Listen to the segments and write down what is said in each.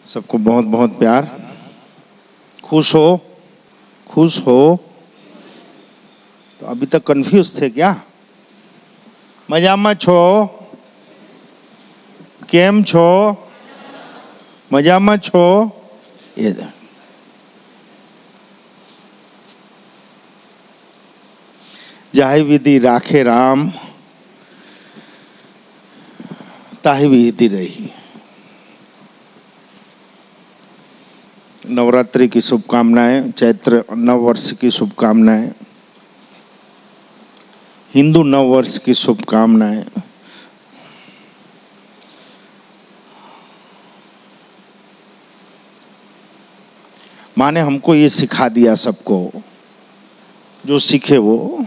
सबको बहुत बहुत प्यार। खुश हो, खुश हो। तो अभी तक कंफ्यूज थे क्या? मजामा छो, केम छो, मजामा छो। ये जाहि विधि राखे राम, ताहि विधि रही। नवरात्रि की शुभकामनाएं, चैत्र नव वर्ष की शुभकामनाएं, हिंदू नव वर्ष की शुभकामनाएं। माँ ने हमको ये सिखा दिया सबको, जो सीखे वो,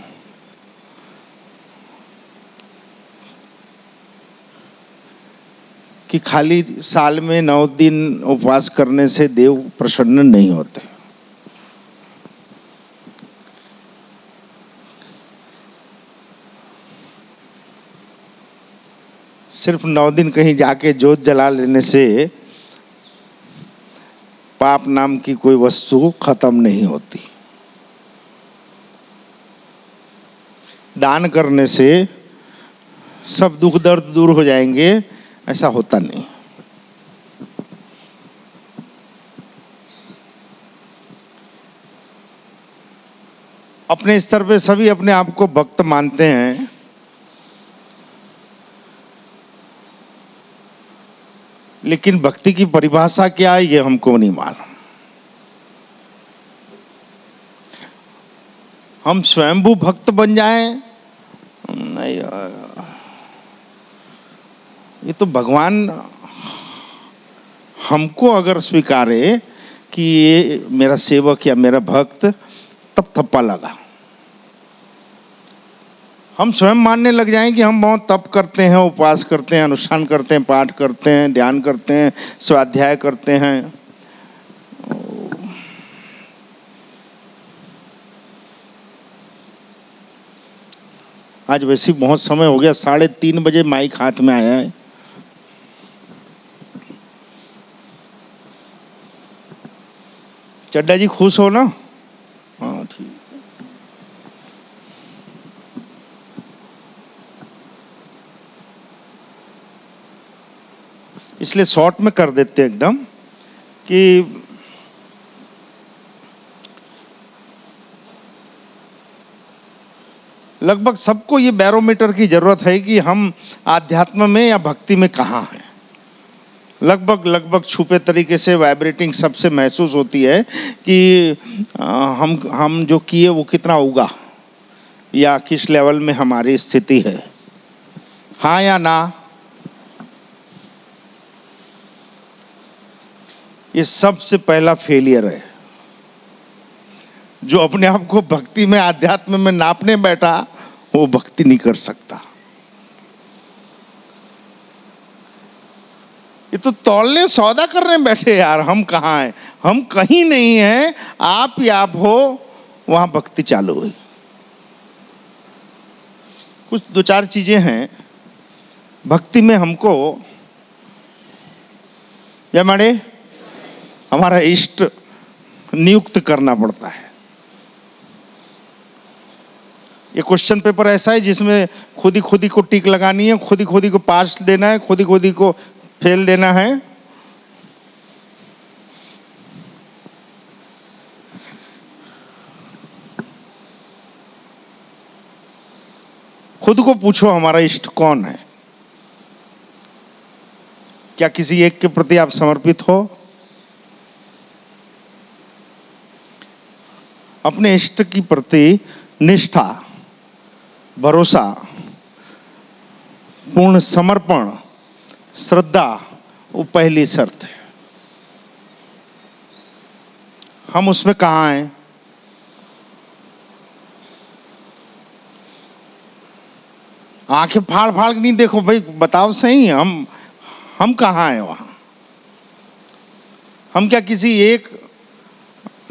कि खाली साल में 9 दिन उपवास करने से देव प्रसन्न नहीं होते। सिर्फ 9 दिन कहीं जाके जोत जला लेने से पाप नाम की कोई वस्तु खत्म नहीं होती। दान करने से सब दुख दर्द दूर हो जाएंगे, ऐसा होता नहीं। अपने स्तर पे सभी अपने आप को भक्त मानते हैं, लेकिन भक्ति की परिभाषा क्या है ये हमको नहीं मालूम। हम स्वयंभू भक्त बन जाएं, नहीं, ये तो भगवान हमको अगर स्वीकारे कि ये मेरा सेवक या मेरा भक्त, तब थप्पा लगा। हम स्वयं मानने लग जाएं कि हम बहुत तप करते हैं, उपवास करते हैं, अनुष्ठान करते हैं, पाठ करते हैं, ध्यान करते हैं, स्वाध्याय करते हैं। आज वैसे बहुत समय हो गया, 3:30 बजे माइक हाथ में आया है। चड्डा जी खुश हो ना? हाँ ठीक। इसलिए शॉर्ट में कर देते एकदम कि लगभग सबको ये बैरोमीटर की जरूरत है कि हम आध्यात्म में या भक्ति में कहाँ हैं। लगभग छुपे तरीके से वाइब्रेटिंग सबसे महसूस होती है कि हम जो किए वो कितना उगा या किस लेवल में हमारी स्थिति है, हाँ या ना। ये सबसे पहला फेलियर है। जो अपने आप को भक्ति में, आध्यात्म में नापने बैठा, वो भक्ति नहीं कर सकता। ये तो तौलने सौदा करने बैठे यार। हम कहाँ हैं? हम कहीं नहीं हैं। आप ही आप हो, वहां भक्ति चालू हुई। कुछ 2-4 चीजें हैं भक्ति में हमको, या माड़े हमारा इष्ट नियुक्त करना पड़ता है। ये क्वेश्चन पेपर ऐसा है जिसमें खुद ही को टिक लगानी है, खुद ही को पास देना है, खुद ही को फेल देना है। खुद को पूछो हमारा इष्ट कौन है? क्या किसी एक के प्रति आप समर्पित हो? अपने इष्ट की प्रति निष्ठा, भरोसा, पूर्ण समर्पण, श्रद्धा, वो पहली शर्त है। हम उसमें कहां हैं? आंखें फाड़ फाड़ नहीं देखो भाई, बताओ सही, हम कहां हैं वहां? हम क्या किसी एक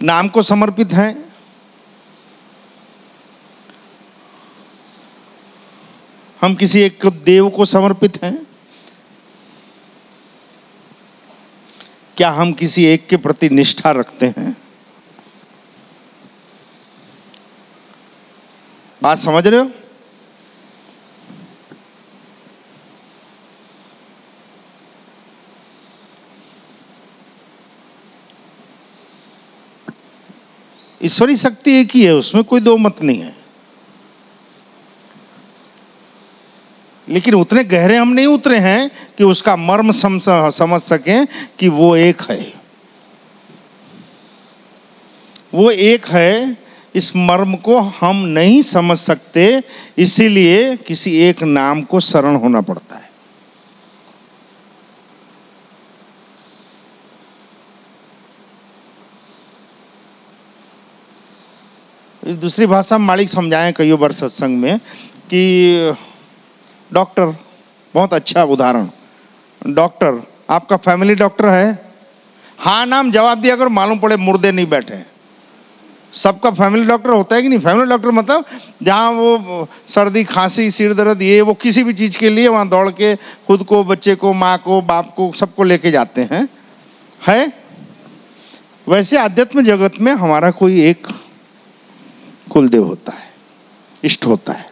नाम को समर्पित हैं? हम किसी एक देव को समर्पित हैं? क्या हम किसी एक के प्रति निष्ठा रखते हैं? बात समझ रहे हो? ईश्वरी शक्ति एक ही है, उसमें कोई दो मत नहीं है, लेकिन उतने गहरे हम नहीं उतरे हैं कि उसका मर्म समझ सकें कि वो एक है। वो एक है, इस मर्म को हम नहीं समझ सकते, इसीलिए किसी एक नाम को शरण होना पड़ता है। इस दूसरी भाषा में मालिक समझाएं कई बार सत्संग में कि डॉक्टर, बहुत अच्छा उदाहरण, डॉक्टर, आपका फैमिली डॉक्टर है? हाँ नाम जवाब दिया करो, मालूम पड़े मुर्दे नहीं बैठे। सबका फैमिली डॉक्टर होता है कि नहीं? फैमिली डॉक्टर मतलब जहां वो सर्दी खांसी सिर दर्द ये वो किसी भी चीज के लिए वहां दौड़ के खुद को, बच्चे को, माँ को, बाप को, सबको लेके जाते हैं, है? वैसे आध्यात्म जगत में हमारा कोई एक कुलदेव होता है, इष्ट होता है।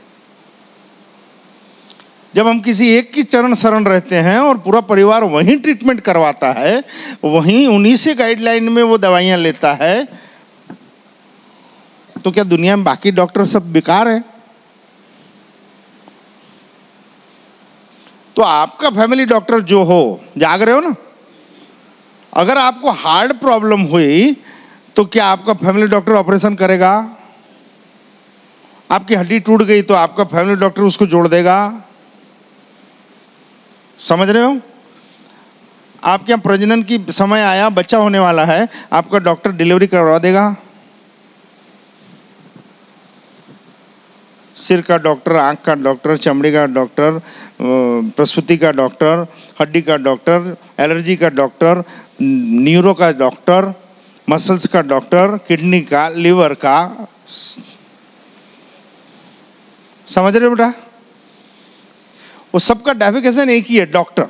जब हम किसी एक की चरण शरण रहते हैं और पूरा परिवार वहीं ट्रीटमेंट करवाता है, वहीं उन्हीं से गाइडलाइन में वो दवाइयां लेता है, तो क्या दुनिया में बाकी डॉक्टर सब बेकार है? तो आपका फैमिली डॉक्टर जो हो, जाग रहे हो ना? अगर आपको हार्ट प्रॉब्लम हुई तो क्या आपका फैमिली डॉक्टर ऑपरेशन करेगा? आपकी हड्डी टूट गई तो आपका फैमिली डॉक्टर उसको जोड़ देगा? समझ रहे हो? आपके यहां प्रजनन की समय आया, बच्चा होने वाला है, आपका डॉक्टर डिलीवरी करवा देगा? सिर का डॉक्टर, आंख का डॉक्टर, चमड़ी का डॉक्टर, प्रसूति का डॉक्टर, हड्डी का डॉक्टर, एलर्जी का डॉक्टर, न्यूरो का डॉक्टर, मसल्स का डॉक्टर, किडनी का, लिवर का, समझ रहे हो बेटा? वो सबका डेफिनेशन एक ही है, डॉक्टर।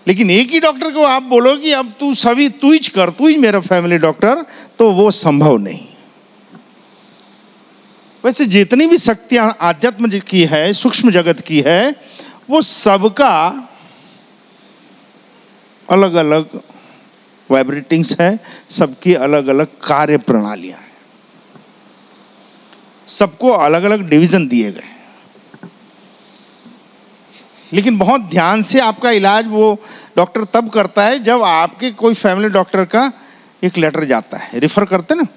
लेकिन एक ही डॉक्टर को आप बोलो कि अब तू सभी तू ही कर, तू ही मेरा फैमिली डॉक्टर, तो वो संभव नहीं। वैसे जितनी भी शक्तियां आध्यात्म की है, सूक्ष्म जगत की है, वो सबका अलग अलग वाइब्रेटिंग्स है, सबकी अलग अलग कार्य प्रणालियां हैं, सबको अलग अलग डिवीजन दिए गए। लेकिन बहुत ध्यान से आपका इलाज वो डॉक्टर तब करता है जब आपके कोई फैमिली डॉक्टर का एक लेटर जाता है, रिफर करते ना।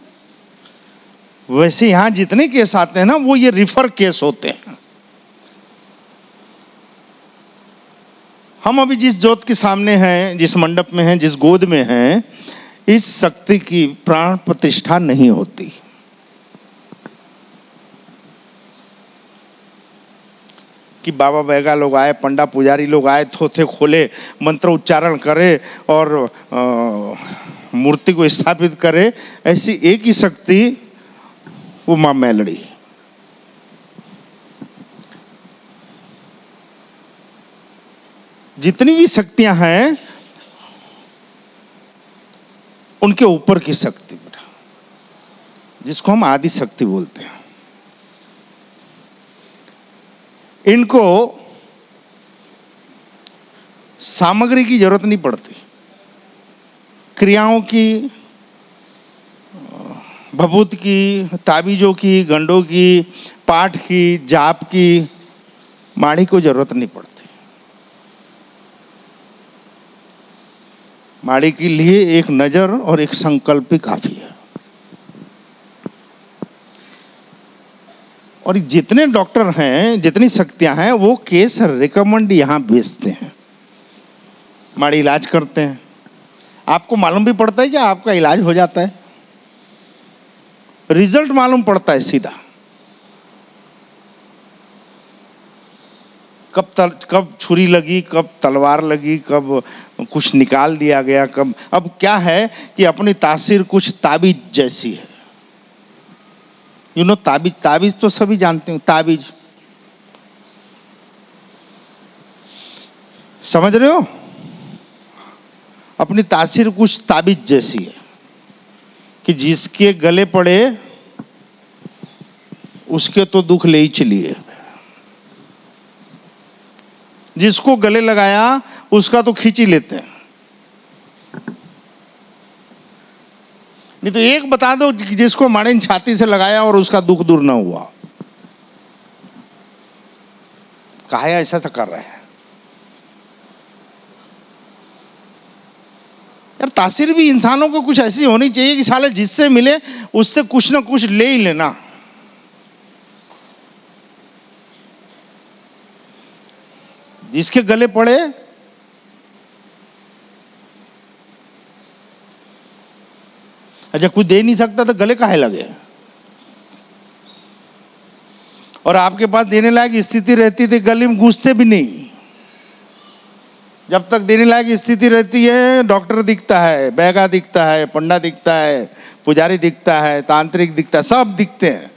वैसे यहां जितने केस आते हैं ना, वो ये रिफर केस होते हैं। हम अभी जिस ज्योत के सामने हैं, जिस मंडप में हैं, जिस गोद में हैं, इस शक्ति की प्राण प्रतिष्ठा नहीं होती। कि बाबा बैगा लोग आए, पंडा पुजारी लोग आए, थोथे खोले, मंत्र उच्चारण करे और मूर्ति को स्थापित करे, ऐसी एक ही शक्ति वो मां मेलड़ी। जितनी भी शक्तियां हैं उनके ऊपर की शक्ति बेटा, जिसको हम आदि शक्ति बोलते हैं, इनको सामग्री की जरूरत नहीं पड़ती। क्रियाओं की, भभूत की, ताबीजों की, गंडों की, पाठ की, जाप की, माड़ी को जरूरत नहीं पड़ती। माड़ी के लिए एक नजर और एक संकल्प ही काफी है। और जितने डॉक्टर हैं, जितनी शक्तियां हैं, वो केस रिकमेंड यहां भेजते हैं, माड़ी इलाज करते हैं। आपको मालूम भी पड़ता है कि आपका इलाज हो जाता है, रिजल्ट मालूम पड़ता है सीधा। कब छुरी लगी, कब तलवार लगी, कब कुछ निकाल दिया गया, कब। अब क्या है कि अपनी तासीर कुछ ताबीज जैसी है। यू नो ताबीज, ताबीज तो सभी जानते हैं, ताबीज समझ रहे हो? अपनी तासीर कुछ ताबीज जैसी है कि जिसके गले पड़े उसके तो दुख ले ही चलिए, जिसको गले लगाया उसका तो खींच ही लेते हैं। नहीं तो एक बता दो जिसको माड़े ने छाती से लगाया और उसका दुख दूर ना हुआ, काहे ऐसा तो कर रहा है यार। तासीर भी इंसानों को कुछ ऐसी होनी चाहिए कि साले जिससे मिले उससे कुछ ना कुछ ले ही लेना। जिसके गले पड़े अच्छा कुछ दे नहीं सकता तो गले काहे लगे। और आपके पास देने लायक स्थिति रहती थी गले में घुसते भी नहीं। जब तक देने लायक स्थिति रहती है डॉक्टर दिखता है, बैगा दिखता है, पंडा दिखता है, पुजारी दिखता है, तांत्रिक दिखता है, सब दिखते हैं।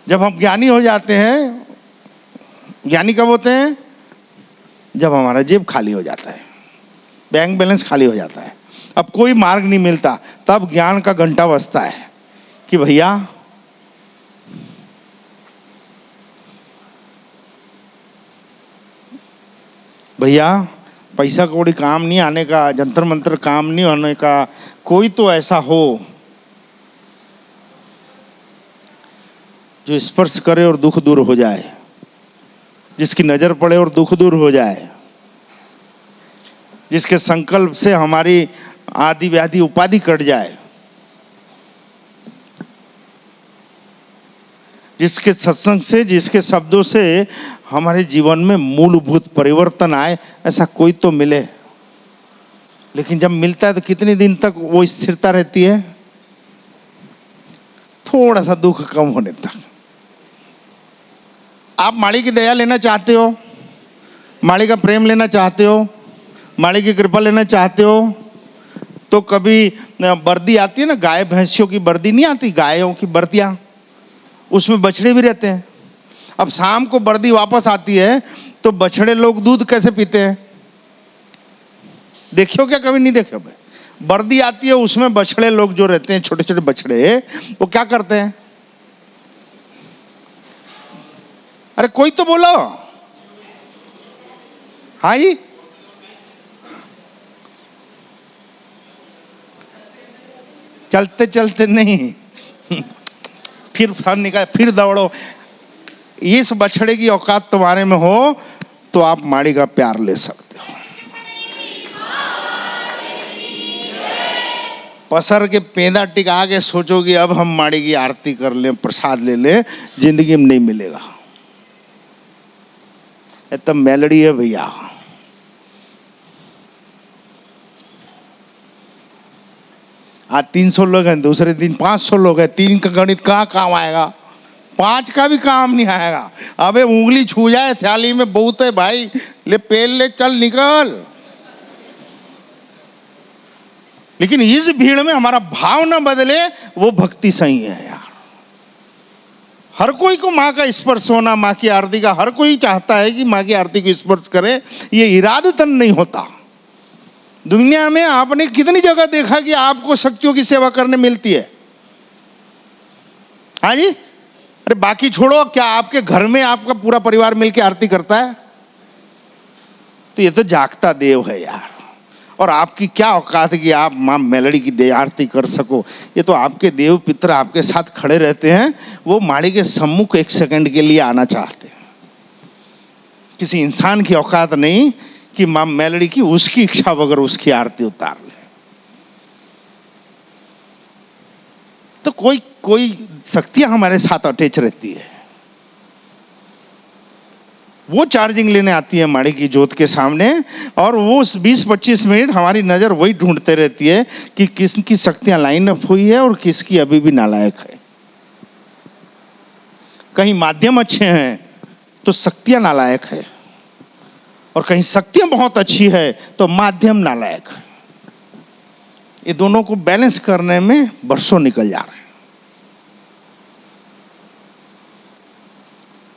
जब हम ज्ञानी हो जाते हैं, ज्ञानी कब होते हैं? जब हमारा जेब खाली हो जाता है, बैंक बैलेंस खाली हो जाता है, अब कोई मार्ग नहीं मिलता, तब ज्ञान का घंटा बजता है कि भैया भैया पैसा कौड़ी काम नहीं आने का, जंतर मंत्र काम नहीं होने का, कोई तो ऐसा हो जो स्पर्श करे और दुख दूर हो जाए, जिसकी नजर पड़े और दुख दूर हो जाए, जिसके संकल्प से हमारी आदि व्याधि उपाधि कट जाए, जिसके सत्संग से, जिसके शब्दों से हमारे जीवन में मूलभूत परिवर्तन आए, ऐसा कोई तो मिले। लेकिन जब मिलता है तो कितने दिन तक वो स्थिरता रहती है? थोड़ा सा दुख कम होने तक। आप माड़ी की दया लेना चाहते हो, माड़ी का प्रेम लेना चाहते हो, माड़ी की कृपा लेना चाहते हो, तो कभी बर्दी आती है ना, गाय भैंसियों की बर्दी नहीं आती, गायों की बर्दियां, उसमें बछड़े भी रहते हैं। अब शाम को बर्दी वापस आती है तो बछड़े लोग दूध कैसे पीते हैं? देखियो क्या? कभी नहीं देखियो? बर्दी आती है, उसमें बछड़े लोग जो रहते हैं, छोटे छोटे बछड़े, वो क्या करते हैं? अरे कोई तो बोलो। हाँ जी, चलते चलते नहीं फिर फन निकाल, फिर दौड़ो। इस बछड़े की औकात तुम्हारे में हो तो आप माड़ी का प्यार ले सकते हो। पसर के पेंदा टिका के सोचोगे अब हम माड़ी की आरती कर लें, प्रसाद ले लें, जिंदगी में नहीं मिलेगा। ये तो मेलडी है भैया। आज 300 लोग हैं, दूसरे दिन 500 लोग हैं, 3 का गणित कहाँ काम आएगा? 5 का भी काम नहीं आएगा। अबे उंगली छू जाए थाली में बहुत है भाई, ले पेल ले, चल निकल। लेकिन इस भीड़ में हमारा भाव न बदले, वो भक्ति सही है यार। हर कोई को माँ का स्पर्श होना, माँ की आरती का, हर कोई चाहता है कि माँ की आरती को स्पर्श करे। ये इरादतन नहीं होता। दुनिया में आपने कितनी जगह देखा कि आपको शक्तियों की सेवा करने मिलती है? हाँ जी, अरे बाकी छोड़ो, क्या आपके घर में आपका पूरा परिवार मिलकर आरती करता है? तो ये तो जागता देव है यार। और आपकी क्या औकात है कि आप मां मेलडी की दे आरती कर सको? ये तो आपके देव पितर आपके साथ खड़े रहते हैं, वो माड़ी के सम्मुख 1 सेकंड के लिए आना चाहते हैं। किसी इंसान की औकात नहीं कि मां मेलडी की उसकी इच्छा बगैर उसकी आरती उतार ले। तो कोई शक्तियां हमारे साथ अटैच रहती है, वो चार्जिंग लेने आती है माड़ी की जोत के सामने, और वो 20-25 मिनट हमारी नजर वही ढूंढते रहती है कि किसकी शक्तियां लाइन अप हुई है और किसकी अभी भी नालायक है। कहीं माध्यम अच्छे हैं तो शक्तियां नालायक है, और कहीं शक्तियां बहुत अच्छी है तो माध्यम नालायक है। ये दोनों को बैलेंस करने में बरसों निकल जा रहे हैं।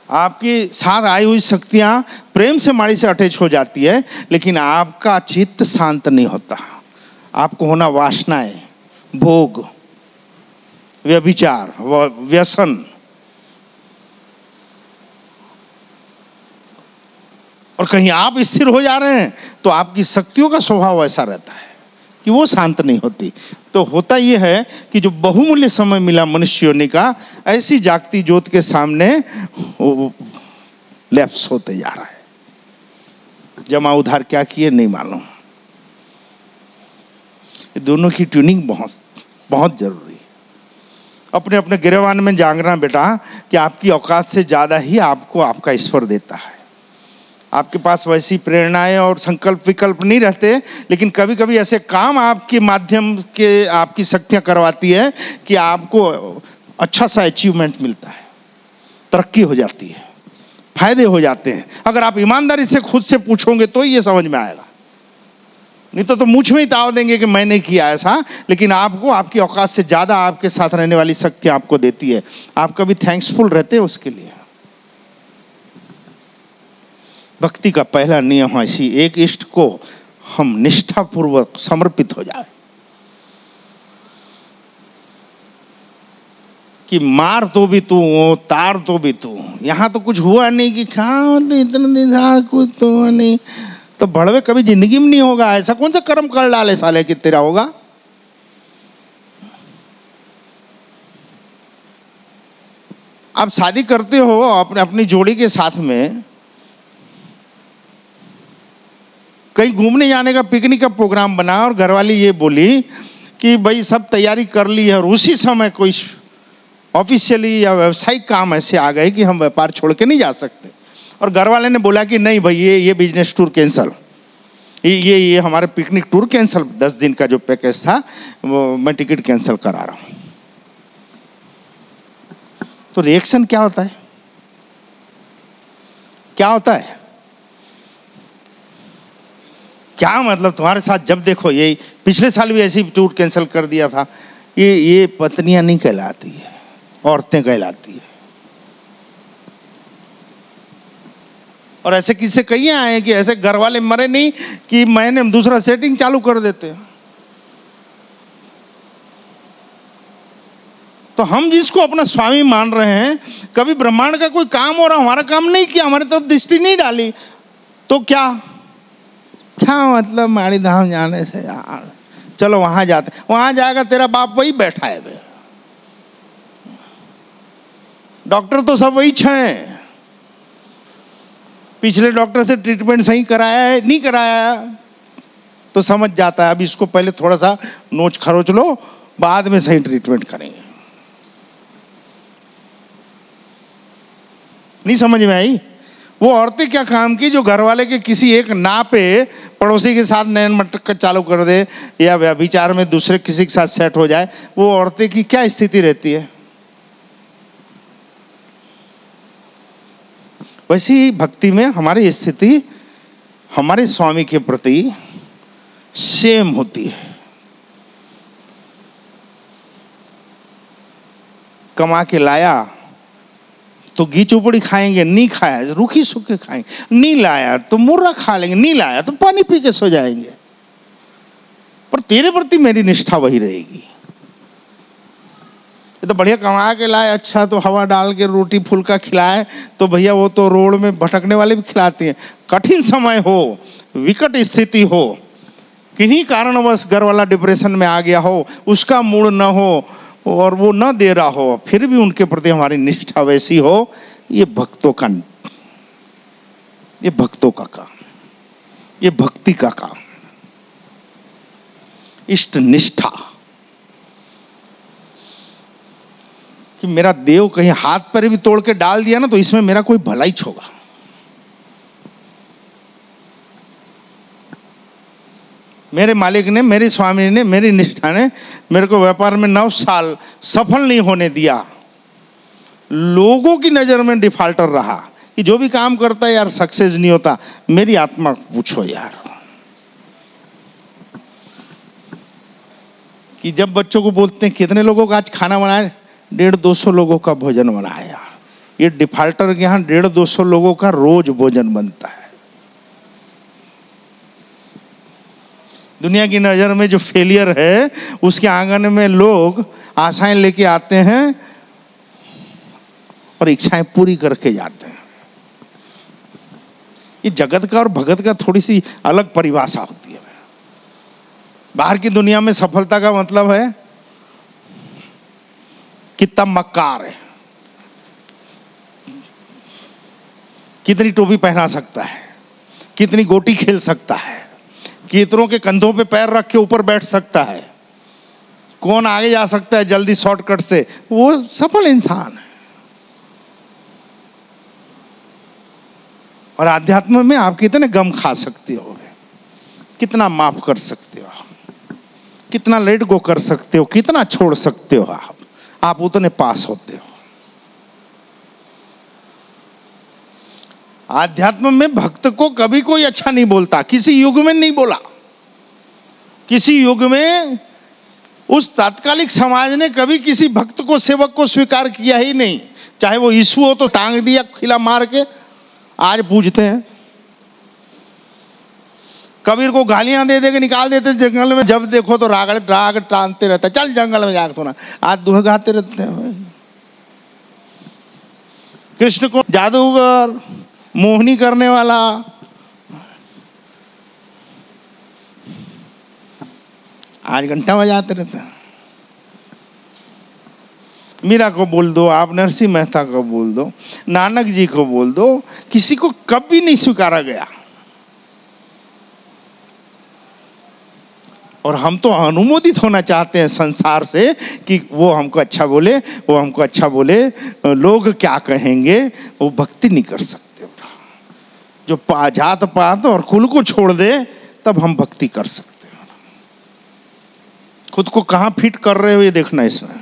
आपकी साथ आई हुई शक्तियां प्रेम से माड़ी से अटैच हो जाती है, लेकिन आपका चित्त शांत नहीं होता। आपको होना वासनाएं, भोग, व्यभिचार, व्यसन, और कहीं आप स्थिर हो जा रहे हैं तो आपकी शक्तियों का स्वभाव ऐसा रहता है कि वो शांत नहीं होती। तो होता यह है कि जो बहुमूल्य समय मिला मनुष्य योनि का, ऐसी जागती ज्योत के सामने वो लैप्स होते जा रहा है। जमा उधार क्या किए नहीं मालूम। दोनों की ट्यूनिंग बहुत बहुत जरूरी है। अपने अपने गिरवान में जागना बेटा कि आपकी औकात से ज्यादा ही आपको आपका ईश्वर देता है। आपके पास वैसी प्रेरणाएं और संकल्प विकल्प नहीं रहते, लेकिन कभी कभी ऐसे काम आपके माध्यम के आपकी शक्तियां करवाती है कि आपको अच्छा सा अचीवमेंट मिलता है, तरक्की हो जाती है, फायदे हो जाते हैं। अगर आप ईमानदारी से खुद से पूछोगे तो ये समझ में आएगा, नहीं तो मुझ में ही ताव देंगे कि मैंने किया ऐसा। लेकिन आपको आपकी औकात से ज्यादा आपके साथ रहने वाली शक्तियां आपको देती है। आप कभी थैंक्सफुल रहते हैं उसके लिए। भक्ति का पहला नियम है इसी एक इष्ट को हम निष्ठापूर्वक समर्पित हो जाए कि मार तो भी तू, तार तो भी तू। यहां तो कुछ हुआ नहीं कि खाओ तो इतना दिन कुछ तो हुआ नहीं, तो भड़वे कभी जिंदगी में नहीं होगा। ऐसा कौन सा कर्म कर डाले साले कि तेरा होगा। आप शादी करते हो अपनी जोड़ी के साथ में, कहीं घूमने जाने का पिकनिक का प्रोग्राम बना और घरवाली ये बोली कि भाई सब तैयारी कर ली है, और उसी समय कोई ऑफिशियली या व्यावसायिक काम ऐसे आ गए कि हम व्यापार छोड़ के नहीं जा सकते, और घरवाले ने बोला कि नहीं भाई ये बिजनेस टूर कैंसल, ये हमारे पिकनिक टूर कैंसल, 10 दिन का जो पैकेज था वो मैं टिकट कैंसिल करा रहा हूं। तो रिएक्शन क्या होता है? क्या होता है? क्या मतलब तुम्हारे साथ जब देखो यही, पिछले साल भी ऐसी टूर कैंसिल कर दिया था। ये पत्नियां नहीं कहलाती है, औरतें कहलाती है। और ऐसे किस्से कई आए कि ऐसे घर वाले मरे नहीं कि मैंने दूसरा सेटिंग चालू कर देते हैं। तो हम जिसको अपना स्वामी मान रहे हैं, कभी ब्रह्मांड का कोई काम हो रहा, हमारा काम नहीं किया, हमारी तरफ दृष्टि नहीं डाली, तो क्या मतलब माड़ी धाम जाने से यार, चलो वहां जाते, वहां जाएगा तेरा बाप वही बैठा है, डॉक्टर तो सब वही छह, पिछले डॉक्टर से ट्रीटमेंट सही कराया है नहीं कराया तो समझ जाता है। अब इसको पहले थोड़ा सा नोच खरोच लो, बाद में सही ट्रीटमेंट करेंगे। नहीं समझ में आई? वो औरतें क्या काम की जो घर वाले के किसी एक ना पे पड़ोसी के साथ नैन मटक चालू कर दे या व्यभिचार में दूसरे किसी के साथ सेट हो जाए, वो औरतें की क्या स्थिति रहती है? वैसी भक्ति में हमारी स्थिति हमारे स्वामी के प्रति सेम होती है। कमा के लाया तो घी चौपड़ी खाएंगे, नहीं खाया रूखी सूखी खाएंगे, नहीं लाया तो मुर्रा खा लेंगे, नहीं लाया तो पानी पी के सो जाएंगे, पर तेरे प्रति मेरी निष्ठा वही रहेगी। ये तो बढ़िया कमा के लाए, अच्छा तो हवा डाल के रोटी फुल्का खिलाए तो भैया वो तो रोड में भटकने वाले भी खिलाते हैं। कठिन समय हो, विकट स्थिति हो, किन्हीं कारणवश घर वाला डिप्रेशन में आ गया हो, उसका मूड न हो और वो न दे रहा हो, फिर भी उनके प्रति हमारी निष्ठा वैसी हो, ये भक्तों का काम, ये भक्ति का काम, इष्ट निष्ठा। कि मेरा देव कहीं हाथ पर भी तोड़ के डाल दिया ना तो इसमें मेरा कोई भला ही होगा। मेरे मालिक ने, मेरे स्वामी ने, मेरी निष्ठा ने मेरे को व्यापार में 9 साल सफल नहीं होने दिया। लोगों की नजर में डिफॉल्टर रहा कि जो भी काम करता है यार सक्सेस नहीं होता। मेरी आत्मा पूछो यार कि जब बच्चों को बोलते हैं कितने लोगों का आज खाना बनाए, 150-200 लोगों का भोजन बनाया यार, ये डिफाल्टर के यहाँ 150-200 लोगों का रोज भोजन बनता है। दुनिया की नजर में जो फेलियर है, उसके आंगन में लोग आशाएं लेके आते हैं और इच्छाएं पूरी करके जाते हैं। ये जगत का और भगत का थोड़ी सी अलग परिभाषा होती है। बाहर की दुनिया में सफलता का मतलब है कितना मक्कार है, कितनी टोपी पहना सकता है, कितनी गोटी खेल सकता है, कितनों के कंधों पे पैर रख के ऊपर बैठ सकता है, कौन आगे जा सकता है जल्दी शॉर्टकट से, वो सफल इंसान है। और आध्यात्म में आप कितने गम खा सकते हो, कितना माफ कर सकते हो, कितना लेट गो कर सकते हो, कितना छोड़ सकते हो, आप उतने पास होते हो। आध्यात्म में भक्त को कभी कोई अच्छा नहीं बोलता, किसी युग में नहीं बोला। किसी युग में उस तात्कालिक समाज ने कभी किसी भक्त को, सेवक को स्वीकार किया ही नहीं। चाहे वो यीशु हो तो टांग दिया खिला मार के, आज पूछते हैं। कबीर को गालियां दे के निकाल देते जंगल में, जब देखो तो राग टानते रहता, चल जंगल में जाकर सोना। आज दुह गाते रहते हैं। कृष्ण को जादूगर, मोहनी करने वाला, आज घंटा बजाते रहते हैं। मीरा को बोल दो, आप नरसिंह मेहता को बोल दो, नानक जी को बोल दो, किसी को कभी नहीं स्वीकारा गया। और हम तो अनुमोदित होना चाहते हैं संसार से कि वो हमको अच्छा बोले, वो हमको अच्छा बोले, लोग क्या कहेंगे, वो भक्ति नहीं कर सकते। जो जात पात और कुल को छोड़ दे, तब हम भक्ति कर सकते हैं। खुद को कहां फिट कर रहे हो ये देखना इसमें।